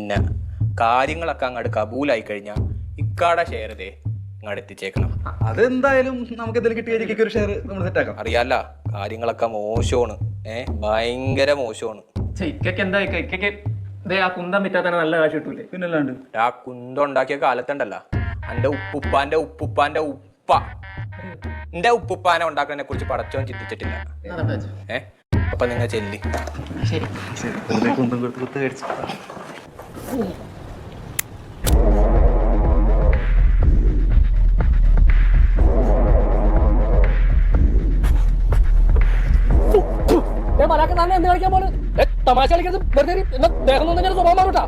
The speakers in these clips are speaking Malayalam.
പിന്നെ കാര്യങ്ങളൊക്കെ അങ്ങോട്ട് കബൂലായി കഴിഞ്ഞാൽ ഇക്കാടെ ഷെയർ ഇതേ ഇങ്ങോട്ട് എത്തിച്ചേക്കണം. അതെന്തായാലും നമുക്ക് എന്തെങ്കിലും കിട്ടിയ ഒരു ഷെയർ നമ്മൾ സെറ്റാക്കാം. അറിയാല്ല, കാര്യങ്ങളൊക്കെ മോശമാണ്, ഭയങ്കര മോശമാണ്. ഇക്കൊക്കെ എന്താ ഇക്കൊക്കെ ആ കുന്തം വിറ്റാൽ തന്നെ നല്ല കാശ് കിട്ടൂലേ? പിന്നല്ലാണ്ട് ആ കുന്തം ഉണ്ടാക്കിയ കാലത്തുണ്ടല്ല, എൻ്റെ ഉപ്പുപ്പാന്റെ ഉപ്പുപ്പാനെ ഉണ്ടാക്കുന്നതിനെ കുറിച്ച് പടച്ചോൻ ചിന്തിച്ചിട്ടില്ല. അപ്പൊ നിങ്ങൾ ചെല്ലി. കുന്തം കൊടുത്ത് കുത്ത് കഴിച്ചു. എന്ത് കളിക്കാൻ പോലും തമാശ കളിക്കുന്നത് വെറുതെ ദേഹം തന്നെ സ്വഭാവം മാറൂട്ടാ.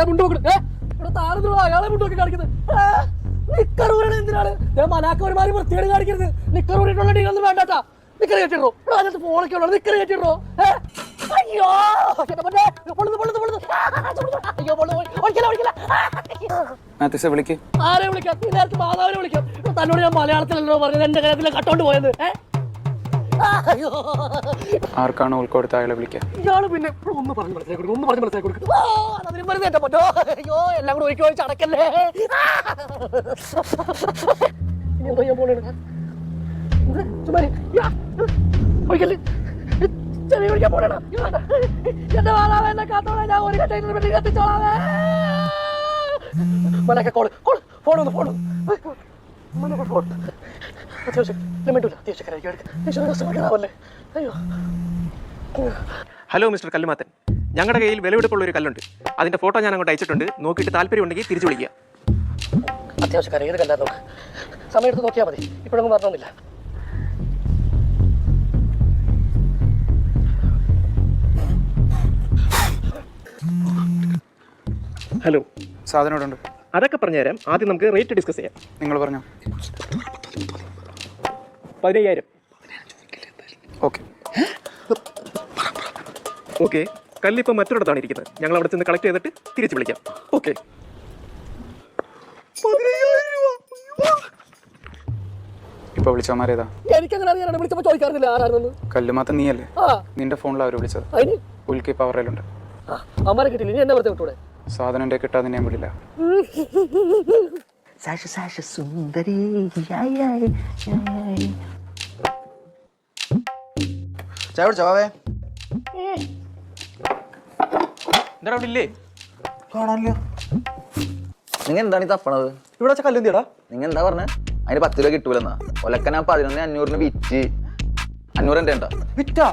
മുണ്ട് നോക്കണം, അയാളെ മുണ്ട് നോക്കി കാണിക്കുന്നത്. നിക്കറൂരാണ് എന്തിനാണ് മലാക്ക ഒരുമാതിരി വൃത്തിയോട് കാണിക്കരുത്. നിക്കറൂരിട്ടുള്ള ഡീലൊന്നും വേണ്ടാട്ടാ. നിക്കറ് കയറ്റിടോ, അതിനകത്ത് ഫോണൊക്കെ ഉള്ളത്. നിക്കറ് കയറ്റിടോ. അയ്യോ ആരെ വിളിക്കാം? ഈ നേരത്തെ മാതാവിനെ വിളിക്കാം. തന്നോട് ഞാൻ മലയാളത്തിലല്ലോ പറഞ്ഞത്, എന്റെ കാര്യത്തിൽ കട്ടോണ്ട് പോയത്. ആർക്കാണ് ഉൾക്കൊടുത്ത അയാളെ വിളിക്കാം? ഇയാള് പിന്നെ ഒന്ന് പറഞ്ഞ് മനസ്സിലാക്കി കൊടുക്കും, ഒന്ന് പറഞ്ഞ് മനസ്സിലാക്കി കൊടുക്കും. അതിനും പറഞ്ഞ പറ്റോ? അയ്യോ എല്ലാം കൂടെ ഒരിക്കലും ചടക്കല്ലേ. ഞാൻ പോണേ ചെറിയ വിളിക്കാൻ പോണേണ. എന്റെ വാളാവെ എന്നെ കാത്തോളാം, ഞാൻ ഒരു ഘട്ടം കത്തിച്ചോളാവേ. മനക്കെ കോള് കോള് ഫോണൊന്ന് ഫോൺ അത്യാവശ്യം അത്യാവശ്യക്കാരായിരിക്കും. അയ്യോ. ഹലോ മിസ്റ്റർ കല്ലുമാത്തൻ, ഞങ്ങളുടെ കയ്യിൽ വിലവെടുപ്പുള്ള ഒരു കല്ലുണ്ട്. അതിന്റെ ഫോട്ടോ ഞാൻ അങ്ങോട്ട് അയച്ചിട്ടുണ്ട്. നോക്കിയിട്ട് താല്പര്യം ഉണ്ടെങ്കിൽ തിരിച്ചു വിളിക്കുക. അത്യാവശ്യക്കാരെ ഏത് കല്ലാ നോക്ക്, സമയം എടുത്ത് നോക്കിയാൽ മതി. ഇപ്പോഴൊന്നും പറഞ്ഞൊന്നുമില്ല. ഹലോ, സാധനം ഇവിടെ ഉണ്ട്. അതൊക്കെ പറഞ്ഞുതരാം. ആദ്യം നമുക്ക് റേറ്റ് ഡിസ്കസ് ചെയ്യാം. നിങ്ങൾ പറഞ്ഞോ. 15,000. Okay okay. കല്ലിപ്പം മറ്റൊരിടത്താണ് ഇരിക്കുന്നത്. ഞങ്ങൾ അവിടെ ചെന്ന് കളക്ട് ചെയ്തിട്ട് തിരിച്ചു വിളിക്കാം. ഓക്കെ. ഇപ്പൊ വിളിച്ചവന്മാരേതാ? എനിക്കങ്ങനെ അറിയാനാണ്. വിളിച്ചപ്പോ ചോദിക്കാറില്ല ആരാണെന്ന്. കല്ലുമാത്ത നീയല്ലേ? നിന്റെ ഫോണിൽ അവർ വിളിച്ചത്. അതിന് ഉൽക്കി പവറിലുണ്ട്. അമ്മാരെ കിട്ടില്ല, ഇനി എന്നെ വെറുതെ വിട്ടൂടെ? സാധനം എൻ്റെ കിട്ടാതെ ഞാൻ വിടില്ല. സുന്ദരി ചായ കുടിച്ചോവേ? എന്താ അവിടെ ഇല്ലേ? കാണാനില്ല. നിങ്ങൾ എന്താണ് ഈ തപ്പണത്? ഇവിടെ വെച്ച കല്ലെന്തിയടാ? നിങ്ങൾ എന്താ പറഞ്ഞ? അതിന് 10 രൂപ കിട്ടൂലെന്നാ. ഒലക്ക ഞാൻ 11,500 വിറ്റ്. 500 എൻ്റെ ഉണ്ടോ? വിറ്റാ?